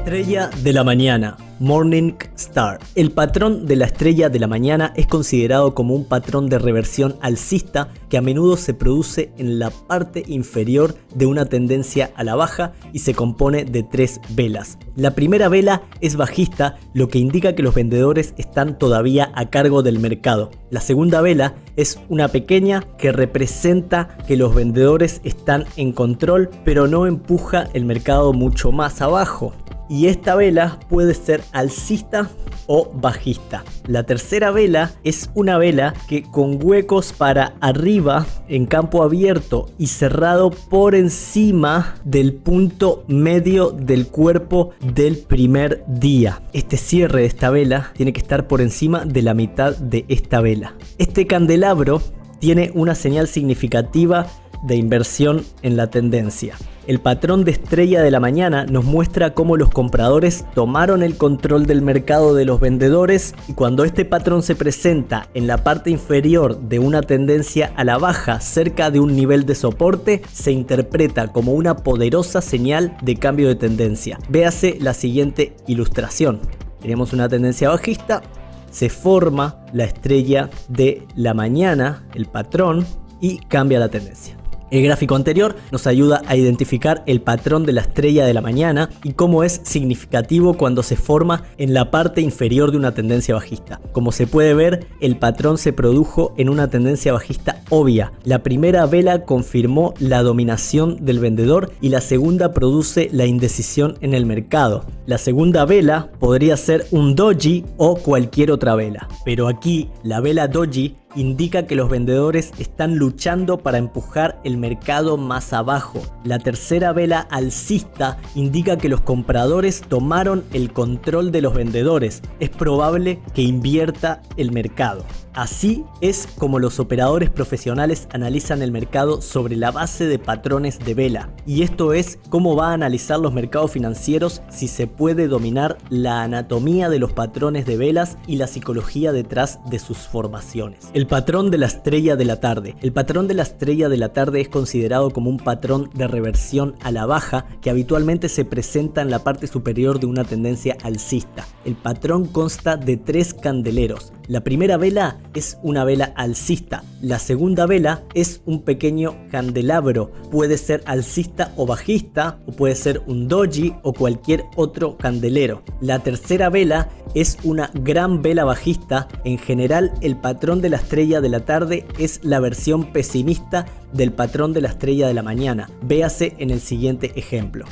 Estrella de la mañana, Morning Star. El patrón de la estrella de la mañana es considerado como un patrón de reversión alcista que a menudo se produce en la parte inferior de una tendencia a la baja y se compone de 3 velas. La primera vela es bajista, lo que indica que los vendedores están todavía a cargo del mercado. La segunda vela es una pequeña que representa que los vendedores están en control, pero no empuja el mercado mucho más abajo. Y esta vela puede ser alcista o bajista. La tercera vela es una vela que con huecos para arriba en campo abierto y cerrado por encima del punto medio del cuerpo del primer día. Este cierre de esta vela tiene que estar por encima de la mitad de esta vela. Este candelabro tiene una señal significativa de inversión en la tendencia. El patrón de estrella de la mañana nos muestra cómo los compradores tomaron el control del mercado de los vendedores, y cuando este patrón se presenta en la parte inferior de una tendencia a la baja cerca de un nivel de soporte, se interpreta como una poderosa señal de cambio de tendencia. Véase la siguiente ilustración. Tenemos una tendencia bajista, se forma la estrella de la mañana, el patrón, y cambia la tendencia. El gráfico anterior nos ayuda a identificar el patrón de la estrella de la mañana y cómo es significativo cuando se forma en la parte inferior de una tendencia bajista. Como se puede ver, el patrón se produjo en una tendencia bajista obvia. La primera vela confirmó la dominación del vendedor y la segunda produce la indecisión en el mercado. La segunda vela podría ser un doji o cualquier otra vela, pero aquí la vela doji indica que los vendedores están luchando para empujar el mercado más abajo. La tercera vela alcista indica que los compradores tomaron el control de los vendedores. Es probable que invierta el mercado. Así es como los operadores profesionales analizan el mercado sobre la base de patrones de vela. Y esto es cómo va a analizar los mercados financieros si se puede dominar la anatomía de los patrones de velas y la psicología detrás de sus formaciones. El patrón de la estrella de la tarde. El patrón de la estrella de la tarde es considerado como un patrón de reversión a la baja que habitualmente se presenta en la parte superior de una tendencia alcista. El patrón consta de 3 candeleros. La primera vela es una vela alcista, la segunda vela es un pequeño candelabro, puede ser alcista o bajista, o puede ser un doji o cualquier otro candelero. La tercera vela es una gran vela bajista. En general, el patrón de la estrella de la tarde es la versión pesimista del patrón de la estrella de la mañana. Véase en el siguiente ejemplo.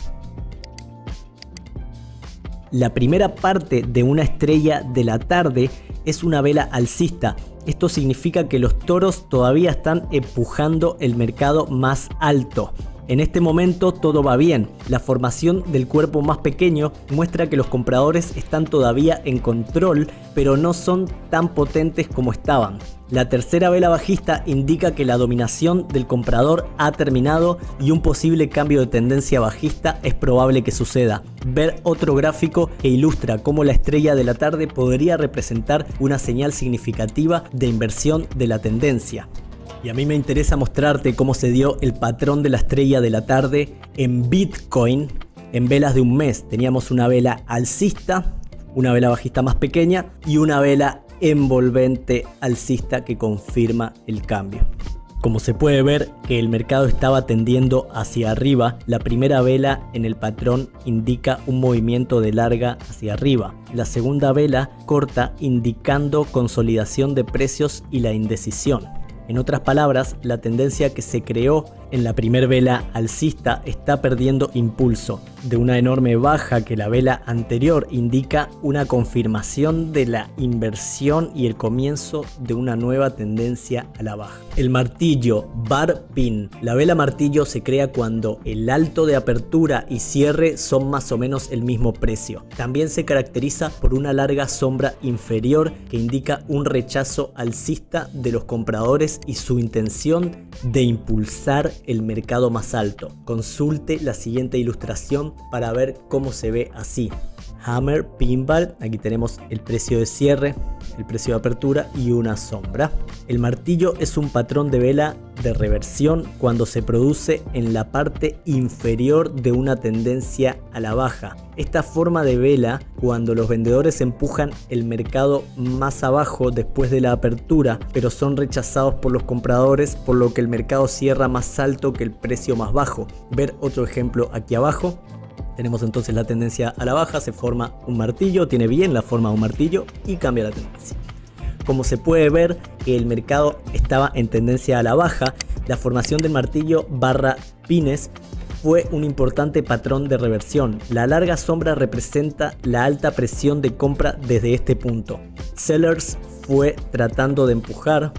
La primera parte de una estrella de la tarde es una vela alcista. Esto significa que los toros todavía están empujando el mercado más alto. En este momento todo va bien. La formación del cuerpo más pequeño muestra que los compradores están todavía en control, pero no son tan potentes como estaban. La tercera vela bajista indica que la dominación del comprador ha terminado y un posible cambio de tendencia bajista es probable que suceda. Ver otro gráfico que ilustra cómo la estrella de la tarde podría representar una señal significativa de inversión de la tendencia. Y a mí me interesa mostrarte cómo se dio el patrón de la estrella de la tarde en Bitcoin en velas de un mes. Teníamos una vela alcista, una vela bajista más pequeña y una vela envolvente alcista que confirma el cambio. Como se puede ver que el mercado estaba tendiendo hacia arriba, la primera vela en el patrón indica un movimiento de larga hacia arriba. La segunda vela corta indicando consolidación de precios y la indecisión. En otras palabras, la tendencia que se creó en la primera vela alcista está perdiendo impulso. De una enorme baja que la vela anterior indica una confirmación de la inversión y el comienzo de una nueva tendencia a la baja. El martillo, bar pin. La vela martillo se crea cuando el alto de apertura y cierre son más o menos el mismo precio. También se caracteriza por una larga sombra inferior que indica un rechazo alcista de los compradores y su intención de impulsar el mercado más alto. Consulte la siguiente ilustración para ver cómo se ve así. hammer, pin bar. Aquí tenemos el precio de cierre, el precio de apertura y una sombra. El martillo es un patrón de vela de reversión cuando se produce en la parte inferior de una tendencia a la baja. Esta forma de vela, cuando los vendedores empujan el mercado más abajo después de la apertura, pero son rechazados por los compradores, por lo que el mercado cierra más alto que el precio más bajo. Ver otro ejemplo aquí abajo. Tenemos entonces la tendencia a la baja, se forma un martillo, tiene bien la forma de un martillo y cambia la tendencia. Como se puede ver que el mercado estaba en tendencia a la baja, la formación del martillo barra pines fue un importante patrón de reversión. La larga sombra representa la alta presión de compra desde este punto. Sellers fue tratando de empujar.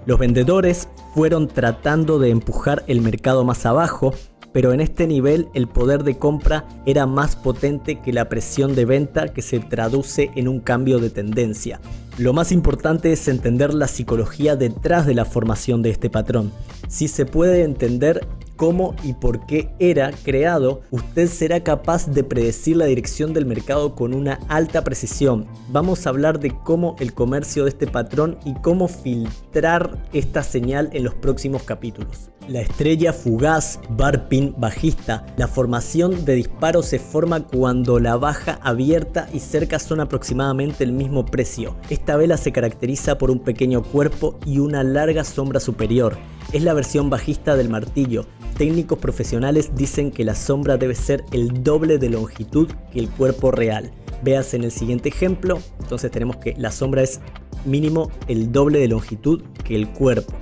Los vendedores fueron tratando de empujar el mercado más abajo, pero en este nivel el poder de compra era más potente que la presión de venta, que se traduce en un cambio de tendencia. Lo más importante es entender la psicología detrás de la formación de este patrón. Si se puede entender cómo y por qué era creado, usted será capaz de predecir la dirección del mercado con una alta precisión. Vamos a hablar de cómo el comercio de este patrón y cómo filtrar esta señal en los próximos capítulos. La estrella fugaz, bar pin bajista. La formación de disparo se forma cuando la baja abierta y cerca son aproximadamente el mismo precio. Esta vela se caracteriza por un pequeño cuerpo y una larga sombra superior. Es la versión bajista del martillo. Técnicos profesionales dicen que la sombra debe ser el doble de longitud que el cuerpo real. Veas en el siguiente ejemplo. Entonces tenemos que la sombra es mínimo el doble de longitud que el cuerpo.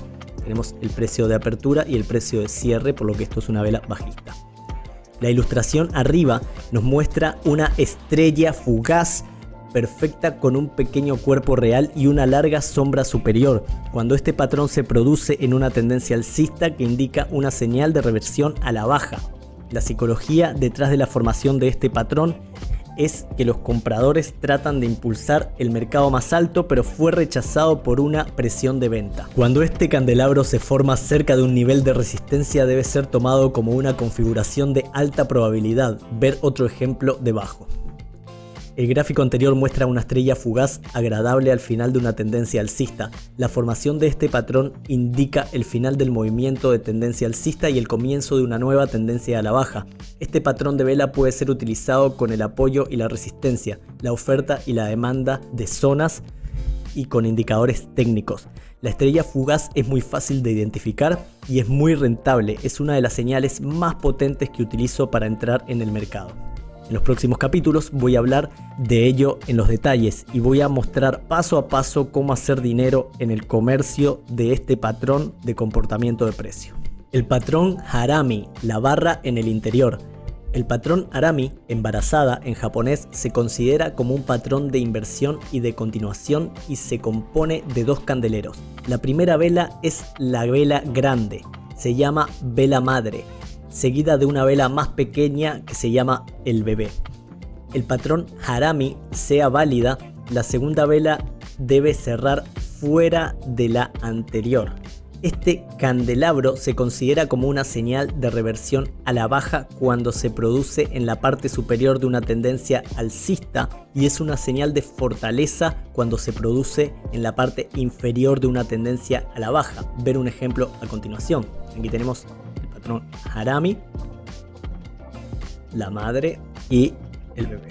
Tenemos el precio de apertura y el precio de cierre, por lo que esto es una vela bajista. La ilustración arriba nos muestra una estrella fugaz perfecta con un pequeño cuerpo real y una larga sombra superior, cuando este patrón se produce en una tendencia alcista que indica una señal de reversión a la baja. La psicología detrás de la formación de este patrón es que los compradores tratan de impulsar el mercado más alto, pero fue rechazado por una presión de venta. Cuando este candelabro se forma cerca de un nivel de resistencia, debe ser tomado como una configuración de alta probabilidad. Ver otro ejemplo debajo. El gráfico anterior muestra una estrella fugaz agradable al final de una tendencia alcista. La formación de este patrón indica el final del movimiento de tendencia alcista y el comienzo de una nueva tendencia a la baja. Este patrón de vela puede ser utilizado con el apoyo y la resistencia, la oferta y la demanda de zonas y con indicadores técnicos. La estrella fugaz es muy fácil de identificar y es muy rentable. Es una de las señales más potentes que utilizo para entrar en el mercado. En los próximos capítulos voy a hablar de ello en los detalles y voy a mostrar paso a paso cómo hacer dinero en el comercio de este patrón de comportamiento de precio. El patrón Harami, la barra en el interior. El patrón Harami, embarazada en japonés, se considera como un patrón de inversión y de continuación y se compone de dos candeleros. La primera vela es la vela grande, se llama vela madre, seguida de una vela más pequeña que se llama el bebé. El patrón Harami sea válida, la segunda vela debe cerrar fuera de la anterior. Este candelabro se considera como una señal de reversión a la baja cuando se produce en la parte superior de una tendencia alcista y es una señal de fortaleza cuando se produce en la parte inferior de una tendencia a la baja. Ver un ejemplo a continuación. Aquí tenemos patrón Harami, la madre y el bebé.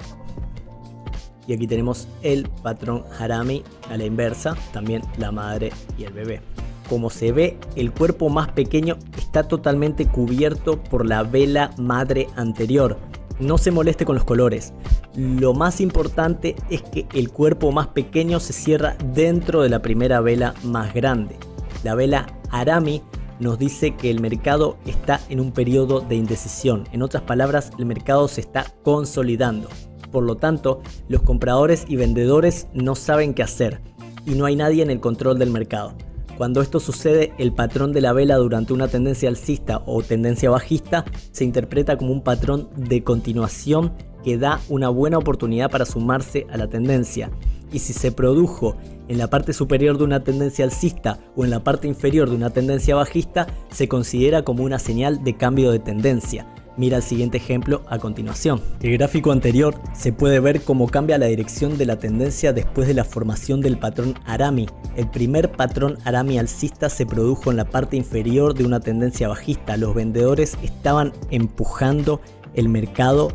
Y aquí tenemos el patrón Harami a la inversa, también la madre y el bebé. Como se ve, el cuerpo más pequeño está totalmente cubierto por la vela madre anterior. No se moleste con los colores. Lo más importante es que el cuerpo más pequeño se cierra dentro de la primera vela más grande. La vela Harami nos dice que el mercado está en un periodo de indecisión. En otras palabras, el mercado se está consolidando. Por lo tanto, los compradores y vendedores no saben qué hacer y no hay nadie en el control del mercado. Cuando esto sucede, el patrón de la vela durante una tendencia alcista o tendencia bajista se interpreta como un patrón de continuación que da una buena oportunidad para sumarse a la tendencia. Y si se produjo en la parte superior de una tendencia alcista o en la parte inferior de una tendencia bajista, se considera como una señal de cambio de tendencia. Mira el siguiente ejemplo a continuación. En el gráfico anterior se puede ver cómo cambia la dirección de la tendencia después de la formación del patrón Arami. El primer patrón Arami alcista se produjo en la parte inferior de una tendencia bajista. Los vendedores estaban empujando el mercado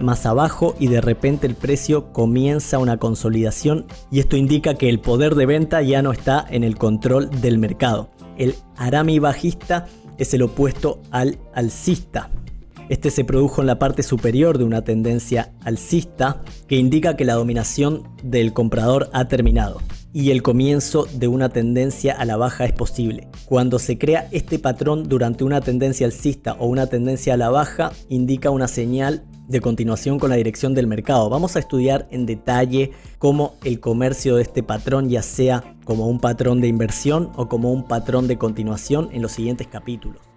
más abajo y de repente el precio comienza una consolidación y esto indica que el poder de venta ya no está en el control del mercado. El Arami bajista es el opuesto al alcista. Este se produjo en la parte superior de una tendencia alcista que indica que la dominación del comprador ha terminado y el comienzo de una tendencia a la baja es posible. Cuando se crea este patrón durante una tendencia alcista o una tendencia a la baja, indica una señal de continuación con la dirección del mercado. Vamos a estudiar en detalle cómo el comercio de este patrón, ya sea como un patrón de inversión o como un patrón de continuación, en los siguientes capítulos.